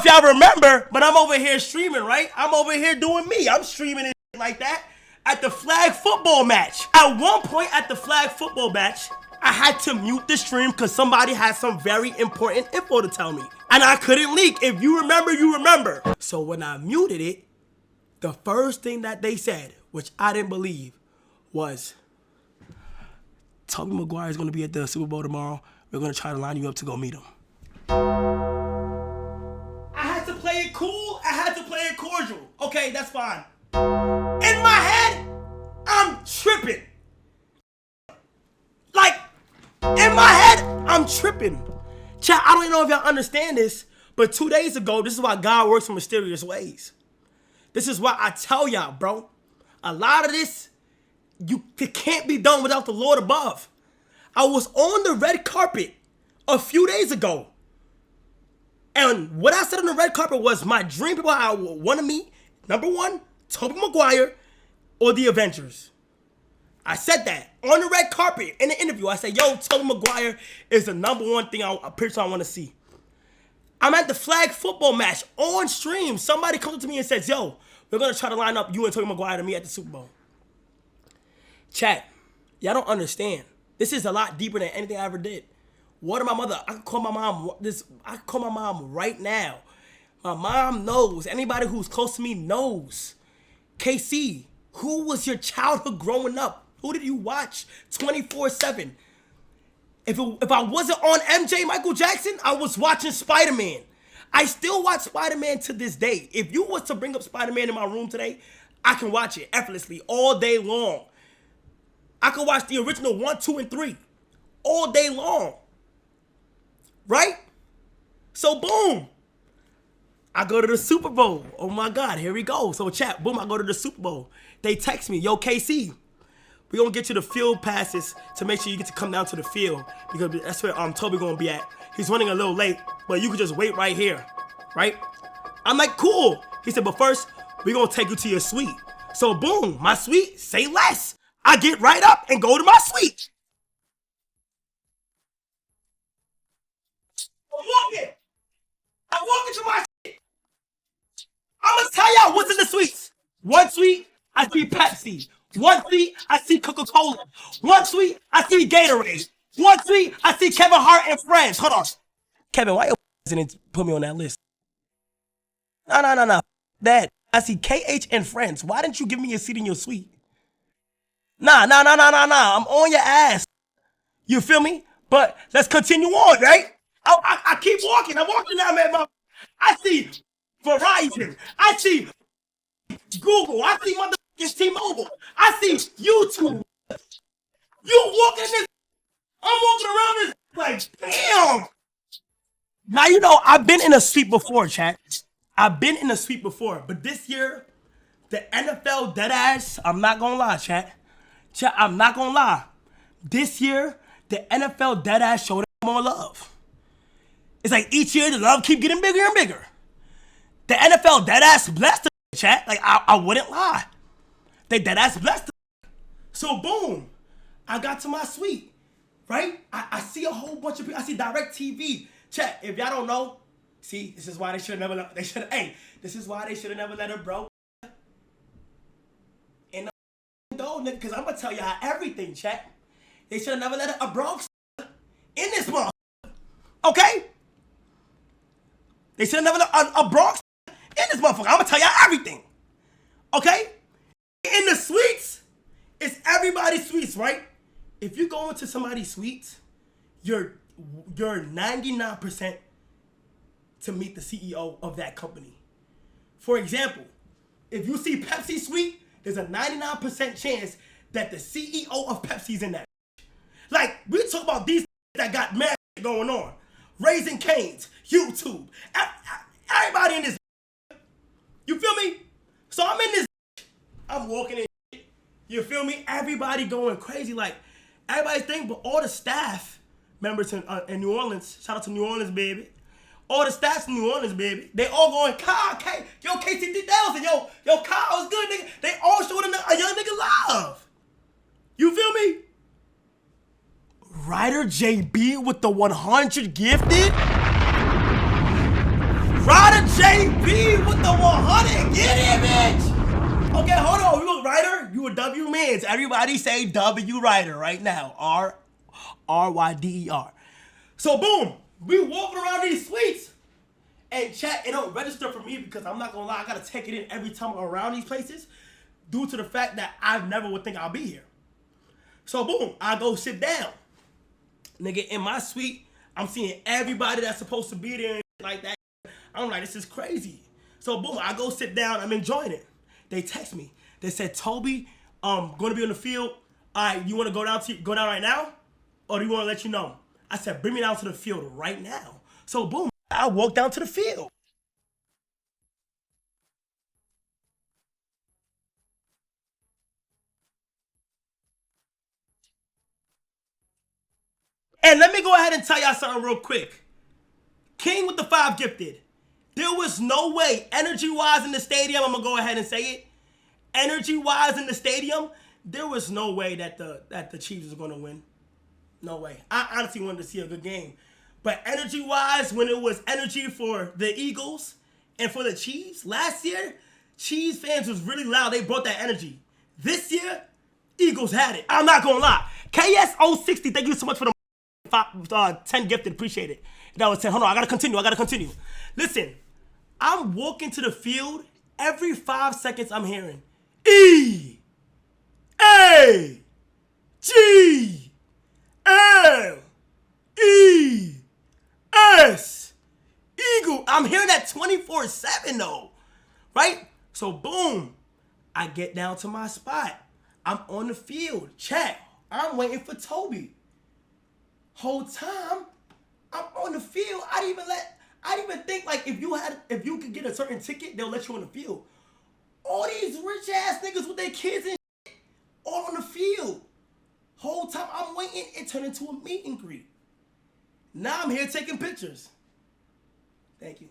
if y'all remember, but I'm over here streaming, right? I'm over here doing me. I'm streaming and like that at the flag football match. At one point at the flag football match, I had to mute the stream because somebody had some very important info to tell me. And I couldn't leak. If you remember, you remember. So when I muted it, the first thing that they said, which I didn't believe, was, Tobey Maguire is going to be at the Super Bowl tomorrow. We're going to try to line you up to go meet him. I had to play it cool. I had to play it cordial. Okay, that's fine. In my head, I'm tripping. Like, in my head, I'm tripping. Chat, I don't know if y'all understand this, but 2 days ago, this is why God works in mysterious ways. This is why I tell y'all, bro, a lot of this, it can't be done without the Lord above. I was on the red carpet a few days ago. And what I said on the red carpet was my dream people I want to meet, number one, Tobey Maguire or the Avengers. I said that on the red carpet in the interview. I said, yo, Tobey Maguire is the number one thing I want to see. I'm at the flag football match on stream. Somebody comes up to me and says, yo, we're going to try to line up you and Tobey Maguire to meet at the Super Bowl. Chat, y'all don't understand. This is a lot deeper than anything I ever did. What of my mother? I can call my mom I can call my mom right now. My mom knows. Anybody who's close to me knows. KC, who was your childhood growing up? Who did you watch 24/7? If I wasn't on MJ Michael Jackson, I was watching Spider-Man. I still watch Spider-Man to this day. If you was to bring up Spider-Man in my room today, I can watch it effortlessly all day long. I can watch the original 1, 2, and 3 all day long. Right? So boom. I go to the Super Bowl. Oh my God, here we go. So chat, boom, I go to the Super Bowl. They text me, yo, KC, we're gonna get you the field passes to make sure you get to come down to the field because that's where Tobey gonna be at. He's running a little late, but you can just wait right here, right? I'm like, cool. He said, but first, we're gonna take you to your suite. So boom, my suite, say less. I get right up and go to my suite. I'm walking to my shit. I'm gonna tell y'all what's in the suites. One suite, I see Pepsi. One suite, I see Coca-Cola. One suite, I see Gatorade. One suite, I see Kevin Hart and Friends. Hold on. Kevin, why your didn't put me on that list? No. That, I see KH and Friends. Why didn't you give me a seat in your suite? Nah. I'm on your ass. You feel me? But let's continue on, right? I keep walking. I'm walking down, man. I see Verizon. I see Google. I see motherfucking T-Mobile. I see YouTube. You walking this. I'm walking around this like, damn. Now, you know, I've been in a suite before, chat. I've been in a suite before. But this year, the NFL deadass, I'm not going to lie, chat. Chat, I'm not going to lie. This year, the NFL deadass showed more love. It's like each year, the love keep getting bigger and bigger. The NFL deadass blessed the chat. Like, I wouldn't lie. They deadass blessed the. So, boom. I got to my suite, right? I see a whole bunch of people. I see DirecTV. Chat, if y'all don't know, see, this is why they should have never, this is why they should have never let her bro. And though, nigga, because I'm going to tell y'all everything, chat. They should have never let a Bronx in this month. Okay? They should have never let a Bronx in this motherfucker. I'm going to tell y'all everything. Okay? In the suites, it's everybody's suites, right? If you go into somebody's suites, you're 99% to meet the CEO of that company. For example, if you see Pepsi suite, there's a 99% chance that the CEO of Pepsi's in that. Like, we talk about these that got mad going on. Raising Cane's, YouTube, everybody in this. You feel me? So I'm in this. I'm walking in. You feel me? Everybody going crazy. Like, everybody's thinking, but all the staff members in New Orleans, shout out to New Orleans, baby. All the staffs in New Orleans, baby. They all going, Kyle, yo, KC3000, yo, Kyle was good, nigga. They all showing a young nigga love. You feel me? Ryder JB with the 100 gifted? Ryder JB with the 100. Get him, bitch. Okay, hold on. You a Ryder? You a W Mans. Everybody say W Ryder right now. R-Y-D-E-R. So boom, we walking around these suites. And chat, it don't register for me because I'm not gonna lie, I gotta take it in every time I'm around these places due to the fact that I never would think I'll be here. So boom, I go sit down. Nigga, in my suite, I'm seeing everybody that's supposed to be there and like that. I'm like, this is crazy. So boom, I go sit down, I'm enjoying it. They text me. They said, Toby, gonna be on the field. All right, you wanna go down right now? Or do you wanna let you know? I said, bring me down to the field right now. So boom, I walk down to the field. And let me go ahead and tell y'all something real quick. King with the 5 gifted. There was no way, energy-wise in the stadium, I'm going to go ahead and say it. Energy-wise in the stadium, there was no way that the Chiefs was going to win. No way. I honestly wanted to see a good game. But energy-wise, when it was energy for the Eagles and for the Chiefs, last year, Chiefs fans was really loud. They brought that energy. This year, Eagles had it. I'm not going to lie. KS060, thank you so much for the 10 gifted, appreciate it. That was 10. Hold on, I gotta continue. Listen, I'm walking to the field. Every 5 seconds, I'm hearing E A G L E S Eagle. I'm hearing that 24/7 though, right? So boom, I get down to my spot. I'm on the field. Chat. I'm waiting for Toby. Whole time I'm on the field, I didn't even think like if you could get a certain ticket, they'll let you on the field. All these rich ass niggas with their kids and shit, all on the field. Whole time I'm waiting, it turned into a meet and greet. Now I'm here taking pictures. Thank you.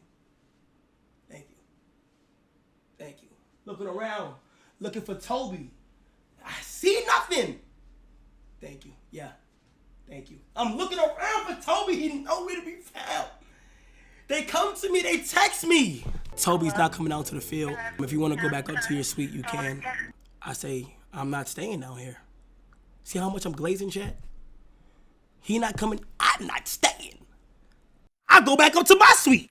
Looking around, looking for Toby. I see nothing. Thank you. Yeah. Thank you. I'm looking around for Toby. He nowhere to be found. They come to me. They text me. Toby's not coming out to the field. If you want to go back up to your suite, you can. I say, I'm not staying down here. See how much I'm glazing, chat? He not coming. I'm not staying. I go back up to my suite.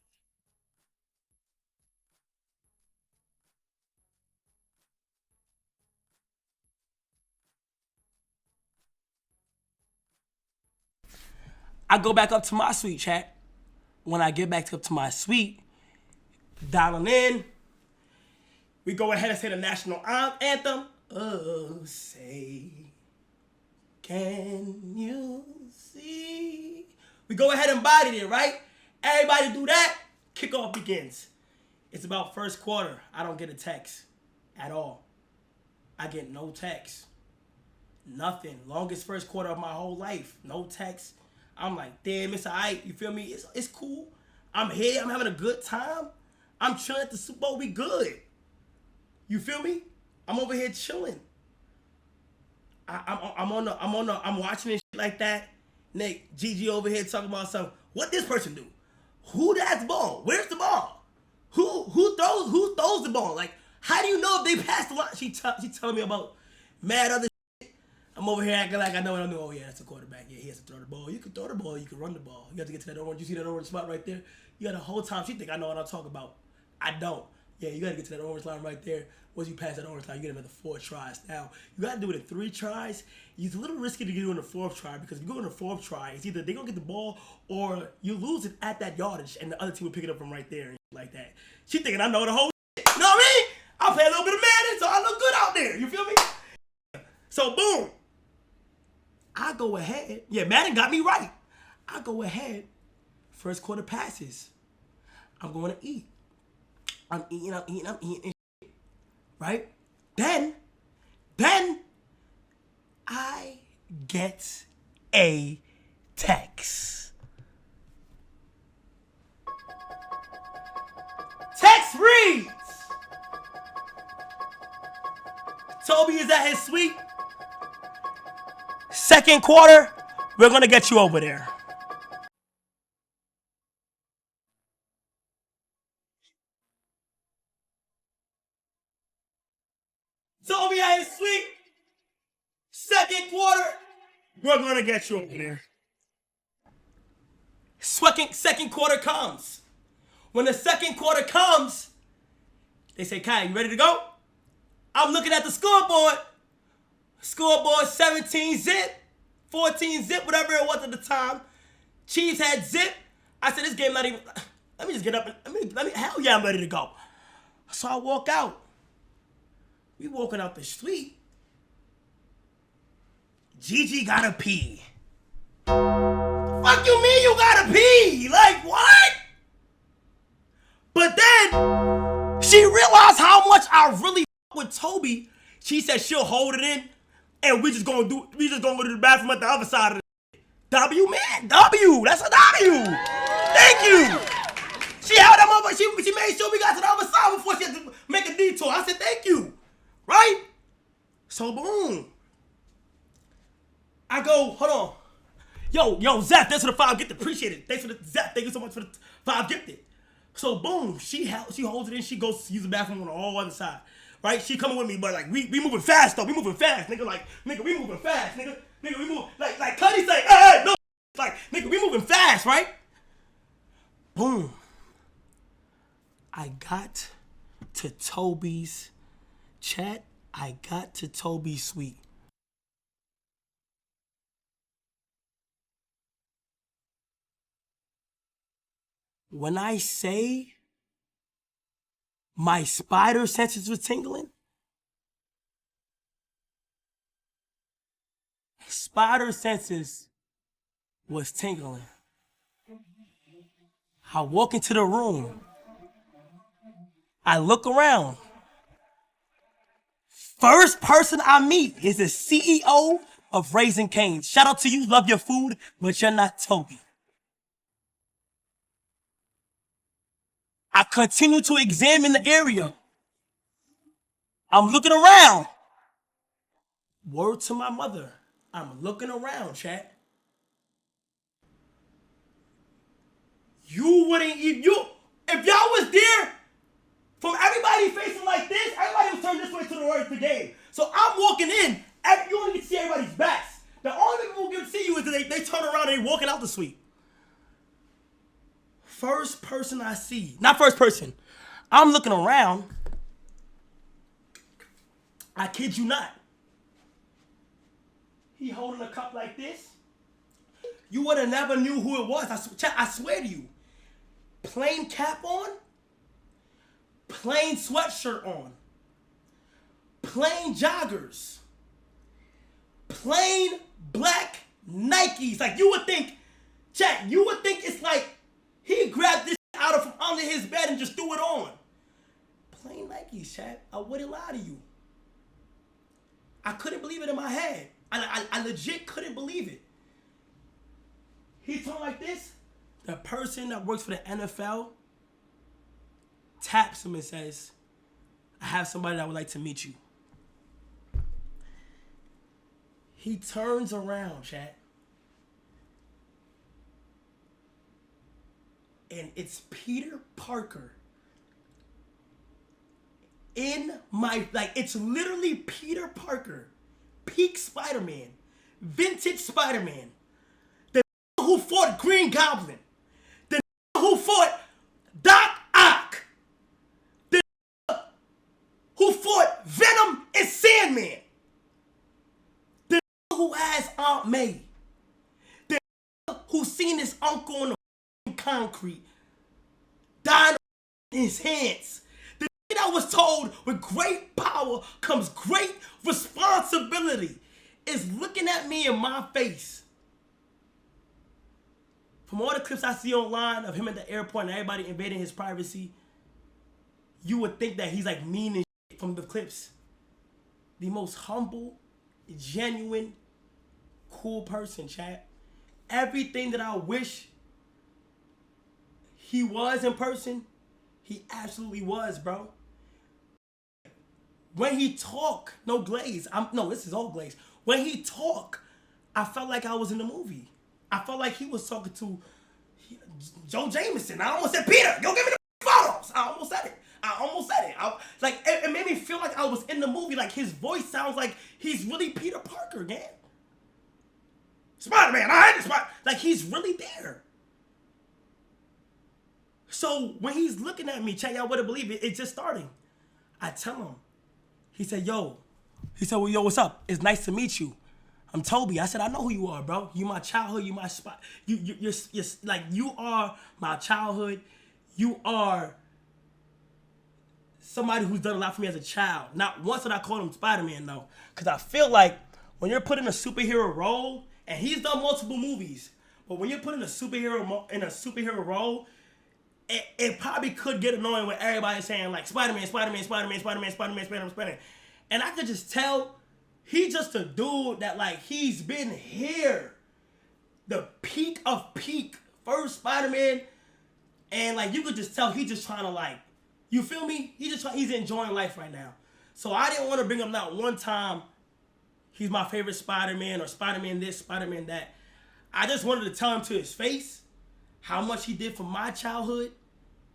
I go back up to my suite, chat. When I get back up to my suite, dialing in, we go ahead and say the national anthem. Oh, say, can you see? We go ahead and body it, right? Everybody do that, kickoff begins. It's about first quarter. I don't get a text at all. I get no text. Nothing. Longest first quarter of my whole life. No text. I'm like, damn, it's all right. You feel me? It's cool. I'm here. I'm having a good time. I'm chilling at the Super Bowl. We good. You feel me? I'm over here chilling. I'm watching this shit like that. Nick, Gigi over here talking about something. What this person do? Who has the ball? Where's the ball? Who throws the ball? Like, how do you know if they passed the line? She telling me about mad other shit. I'm over here acting like I know what I'm doing. Oh yeah, that's a quarterback. Yeah, he has to throw the ball. You can throw the ball. You can run the ball. You have to get to that orange. You see that orange spot right there? You got the whole time. She think I know what I'm talking about. I don't. Yeah, you got to get to that orange line right there. Once you pass that orange line, you get another 4 tries. Now, you got to do it in 3 tries. It's a little risky to get it on the 4th try because if you go on the 4th try, it's either they're going to get the ball or you lose it at that yardage and the other team will pick it up from right there and like that. She thinking I know the whole shit. You know what I mean? I play a little bit of Madden, so I look good out there. You feel me? So, boom. I go ahead. Yeah, Madden got me right. I go ahead. First quarter passes. I'm going to eat. I'm eating. Right? Then I get a text. Text reads, Toby is at his suite. Second quarter, we're going to get you over there. quarter, we're gonna get you over there. Second quarter comes. When the second quarter comes, they say, Kai, you ready to go? I'm looking at the scoreboard. Scoreboard 17 zip, 14 zip, whatever it was at the time. Chiefs had zip. I said, this game not even, let me just get up and, hell yeah, I'm ready to go. So I walk out. We walking out the street. Gigi gotta pee. Fuck you mean you gotta pee? Like, what? But then, she realized how much I really with Tobey. She said she'll hold it in, and we just gonna go to the bathroom at the other side of the W, man. W. That's a W. Thank you. She held them up, but she made sure we got to the other side before she had to make a detour. I said, thank you. Right? So, boom. I go, hold on. Yo, Zeph, thanks for the 5 gifted. Appreciate it. Thanks for the Zeph. Thank you so much for the 5 gifted. So, boom. She holds it in. She goes to use the bathroom on the whole other side. Right? She coming with me, but like, we moving fast, though. We moving fast, nigga. Like, nigga, we moving fast, nigga. Nigga, we move. Like Cuddy say, hey, no. Like, nigga, we moving fast, right? Boom. I got to Tobey's chat. I got to Tobey's suite. When I say my spider senses were tingling, spider senses was tingling. I walk into the room. I look around. First person I meet is the CEO of Raising Cane's. Shout out to you, love your food, but you're not Tobey. I continue to examine the area. I'm looking around. Word to my mother. I'm looking around, chat. You wouldn't even, if y'all was there, from everybody facing like this, everybody was turned this way to the right of the game. So I'm walking in, you only get to see everybody's backs. The only people who get to see you is that they turn around and they walking out the suite. First person I see, not first person, I'm looking around. I kid you not. He holding a cup like this. You would have never knew who it was. I swear to you. Plain cap on. Plain sweatshirt on. Plain joggers. Plain black Nikes. Like you would think, chat, you would think it's like he grabbed this out of from under his bed and just threw it on. Plain Nikes, chat. I wouldn't lie to you. I couldn't believe it in my head. I legit couldn't believe it. He talking like this. The person that works for the NFL taps him and says, I have somebody that would like to meet you. He turns around, chat. And it's Peter Parker. In my, like, it's literally Peter Parker. Peak Spider-Man. Vintage Spider-Man. The who fought Green Goblin. The who fought Doc Ock. The who fought Venom and Sandman. The who has Aunt May. The who seen his uncle on the concrete dying in his hands. The that was told with great power comes great responsibility is looking at me in my face. From all the clips I see online of him at the airport and everybody invading his privacy, you would think that he's like mean and shit from the clips. The most humble, genuine, cool person, chat. Everything that I wish he was in person, he absolutely was, bro. When he talk, no glaze. No, this is all glaze. When he talk, I felt like I was in the movie. I felt like he was talking to Joe Jameson. I almost said, Peter, yo, give me the photos. I almost said it. It made me feel like I was in the movie. Like his voice sounds like he's really Peter Parker, man. Spider-Man, I hate the Spider. Like, he's really there. So when he's looking at me, check, y'all wouldn't believe it. It's just starting. I tell him. He said, yo. He said, well, yo, what's up? It's nice to meet you. I'm Tobey. I said, I know who you are, bro. You my childhood. You my spot. You're like, you are my childhood. You are somebody who's done a lot for me as a child. Not once did I call him Spider-Man, though. Because I feel like when you're put in a superhero role, and he's done multiple movies, but when you're put in a superhero role, it probably could get annoying when everybody's saying, like, Spider-Man, Spider-Man, Spider-Man, Spider-Man, Spider-Man, Spider-Man, Spider-Man. And I could just tell he's just a dude that, like, he's been here. The peak of peak. First Spider-Man. And, like, you could just tell he's just trying to, like, you feel me? He's enjoying life right now. So I didn't want to bring up not one time he's my favorite Spider-Man or Spider-Man this, Spider-Man that. I just wanted to tell him to his face how much he did for my childhood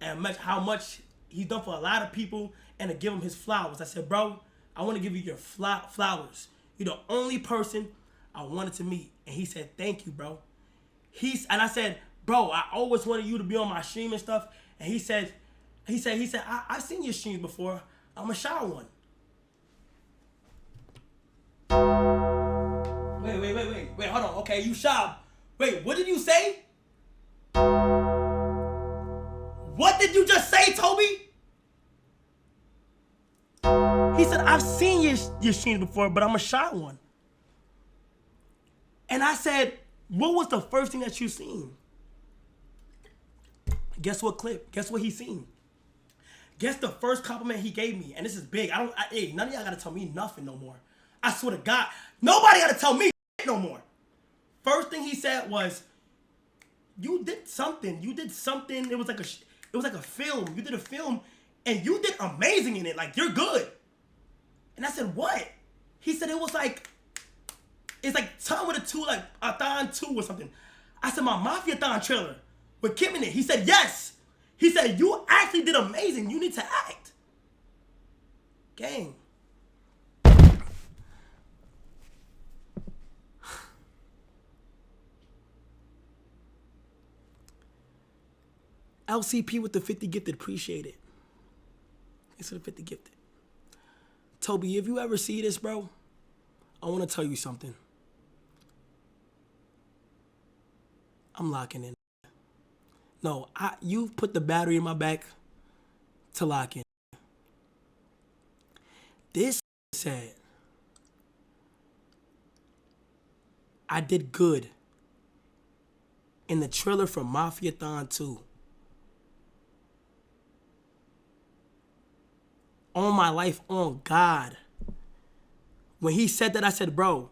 and how much he's done for a lot of people, and to give him his flowers. I said, bro, I want to give you your flowers. You're the only person I wanted to meet. And he said, thank you, bro. And I said, bro, I always wanted you to be on my stream and stuff. And he said, I've seen your streams before. I'm a shy one. Wait, hold on. Okay, you shy. Wait, what did you say? What did you just say, Tobey? He said, I've seen your streams before, but I'm a shy one. And I said, what was the first thing that you seen? Guess what clip? Guess what he seen? Guess the first compliment he gave me, and this is big. Hey, none of y'all gotta tell me nothing no more. I swear to God, nobody gotta tell me no more. First thing he said was, "You did something. You did something. It was like a film. You did a film, and you did amazing in it. Like, you're good." And I said, "What?" He said it was like, it's like Time with a 2, like a Thon 2 or something. I said, my Mafia Thon trailer with Kim in it. He said, yes. He said, you actually did amazing. You need to act. Gang. LCP with the 50 gifted. Appreciate it. Thanks for the 50 gifted. Tobey, if you ever see this, bro, I want to tell you something. I'm locking in. No, you've put the battery in my back to lock in. This said, I did good in the trailer for Mafia Thon 2. On my life, on God. When he said that, I said, bro,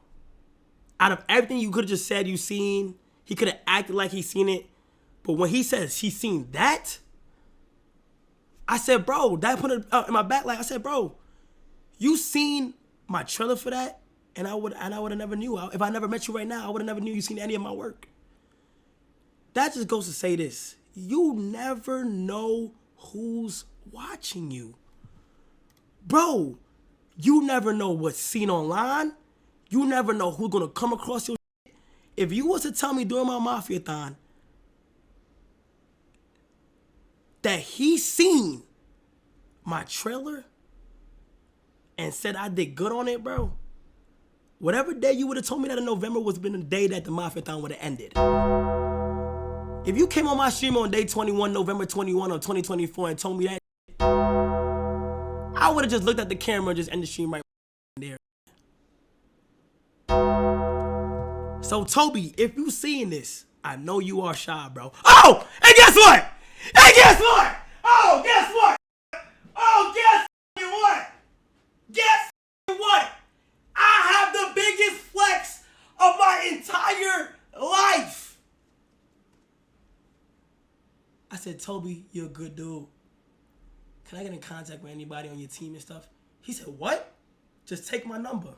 out of everything you could have just said you seen, he could have acted like he seen it. But when he says he seen that, I said, bro, that put it in my back. Like, I said, bro, you seen my trailer for that? And I would have never knew. If I never met you right now, I would have never knew you seen any of my work. That just goes to say this. You never know who's watching you. Bro, you never know what's seen online. You never know who's going to come across your shit. If you was to tell me during my Mafia-thon that he seen my trailer and said I did good on it, bro, whatever day you would have told me that in November was been the day that the Mafia-thon would have ended. If you came on my stream on day 21, November 21 of 2024 and told me that, I would have just looked at the camera and just ended the stream right there. So, Tobey, if you seeing this, I know you are shy, bro. Oh, and guess what? Hey, guess what? Oh, guess what? Oh, guess what? Guess what? I have the biggest flex of my entire life. I said, Tobey, you're a good dude. Can I get in contact with anybody on your team and stuff? He said, what? Just take my number.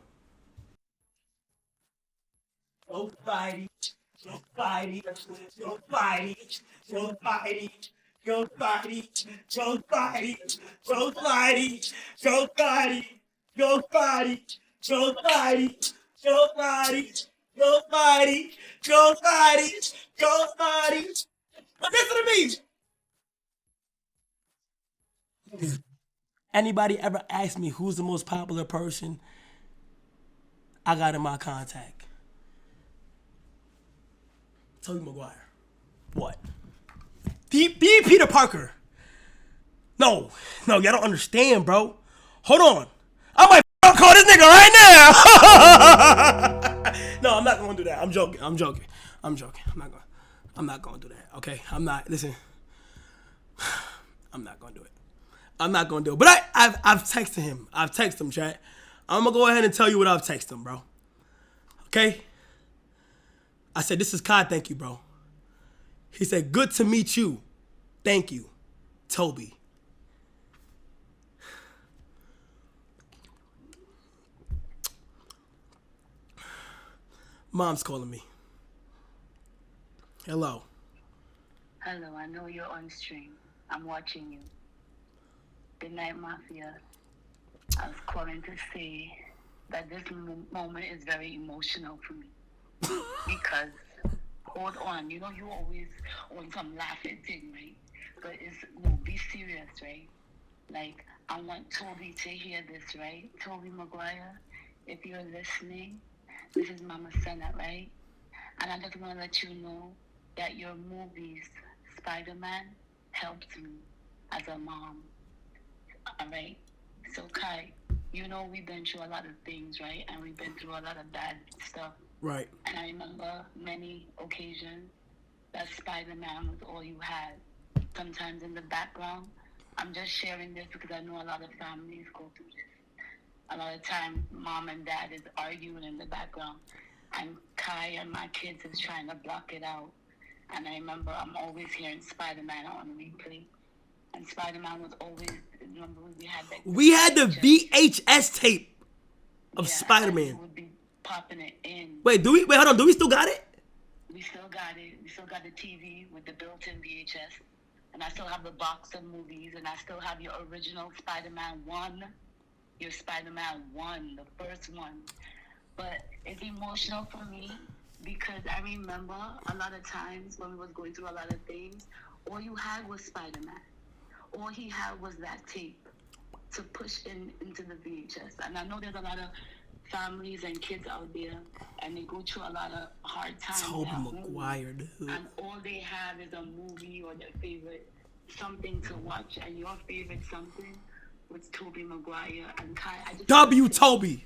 Go Spidey. Go Spidey. Go Spidey. Go Spidey. Go Spidey. Go Spidey. Go Spidey. Go Spidey. Go Spidey. Go Spidey. Go Spidey. Go Spidey. Go Spidey. Go Spidey. But listen to me. Anybody ever asked me who's the most popular person I got in my contact? Tobey Maguire. What? Be Peter Parker. No, y'all don't understand, bro. Hold on. I might call this nigga right now. No, I'm not gonna do that. I'm joking. I'm not gonna do that. Okay, I'm not. Listen, I'm not gonna do it. But I've texted him. Chat. I'm gonna go ahead and tell you what I've texted him, bro. Okay. I said, this is Kai. Thank you, bro. He said, good to meet you. Thank you, Toby. Mom's calling me. Hello. Hello, I know you're on stream. I'm watching you. Good night, Mafia. I was calling to say that this moment is very emotional for me. Because, hold on, you know you always on some laughing thing, right? But be serious, right? Like, I want Toby to hear this, right? Tobey Maguire, if you're listening, this is Mama Cenat, right? And I just want to let you know that your movies, Spider-Man, helped me as a mom. All right? So, Kai, you know we've been through a lot of things, right? And we've been through a lot of bad stuff. Right. And I remember many occasions that Spider-Man was all you had. Sometimes in the background, I'm just sharing this because I know a lot of families go through this. A lot of times, mom and dad is arguing in the background, and Kai and my kids is trying to block it out. And I remember I'm always hearing Spider-Man on replay. And Spider-Man was always, remember we had the VHS tape of Spider-Man. We would be popping it in. Wait, hold on, do we still got it? We still got it. We still got the TV with the built-in VHS. And I still have the box of movies, and I still have your original Spider-Man 1. Your Spider-Man 1, the first one. But it's emotional for me because I remember a lot of times when we was going through a lot of things, all you had was Spider-Man. All he had was that tape to push into the VHS. And I know there's a lot of families and kids out there, and they go through a lot of hard times. Tobey Maguire, dude. And all they have is a movie or their favorite something to watch, and your favorite something was Tobey Maguire. And Kai, Toby.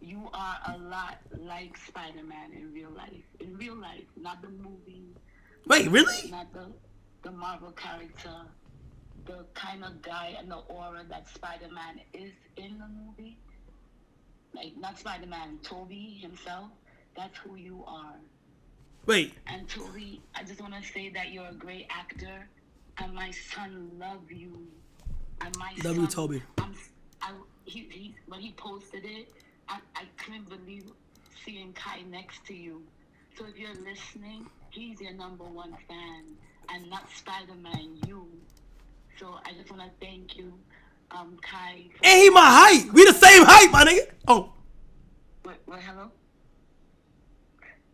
You are a lot like Spider-Man in real life. In real life, not the movie. Wait, really? Not the Marvel character. The kind of guy and the aura that Spider-Man is in the movie. Like, not Spider-Man, Toby himself. That's who you are. Wait. And Toby, I just want to say that you're a great actor. And my son love you. And my love son, you, Toby. When he posted it, I couldn't believe seeing Kai next to you. So if you're listening, he's your number one fan. And not Spider-Man, you. So I just want to thank you, Kai. And he my height. We the same height, my nigga. Oh. Wait, hello?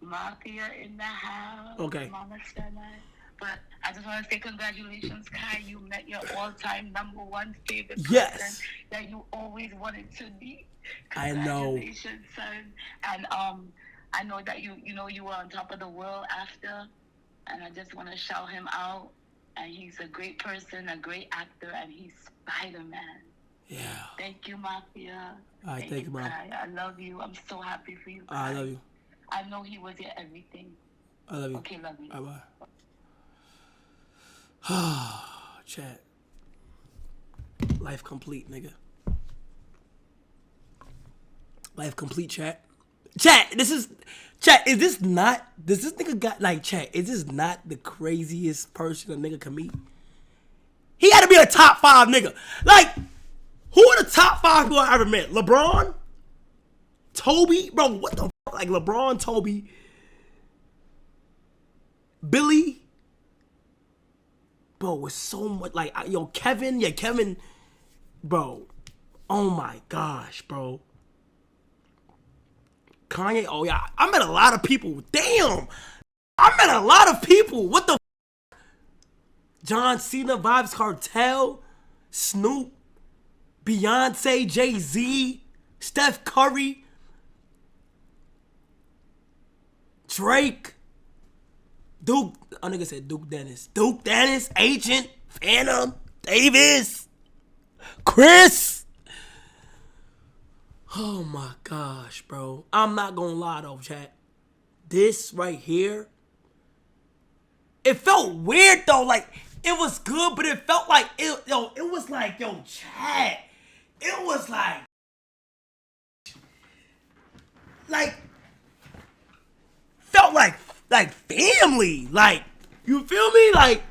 Mafia in the house. Okay. Mama Cenat. But I just want to say congratulations, Kai. You met your all-time number one favorite person that you always wanted to meet. I know. Congratulations, son. And I know that you were on top of the world after, and I just want to shout him out. And he's a great person, a great actor, and he's Spider-Man. Yeah. Thank you, Mafia. All right, thank you, Mom. I love you. I'm so happy for you. I love you. I know he was your everything. I love you. Okay, love you. Bye-bye. Chat. Life complete, nigga. Life complete, chat. Chat, is this nigga got, like, chat, is this not the craziest person a nigga can meet? He gotta be a top 5 nigga. Like, who are the top 5 people I ever met? LeBron? Toby? Bro, what the fuck? Like, LeBron, Toby, Billy? Bro, with so much, like, Kevin, bro. Oh my gosh, bro. Kanye, oh yeah, I met a lot of people. Damn, I met a lot of people. What the John Cena, Vibes Cartel, Snoop, Beyonce, Jay-Z, Steph Curry, Drake, Duke, a nigga said Duke Dennis, Agent, Phantom, Davis, Chris. Oh my gosh, bro. I'm not gonna lie though, chat. This right here, it felt weird though. Like, it was good, but it felt like, it was like, chat. It was felt like family. Like, you feel me? Like,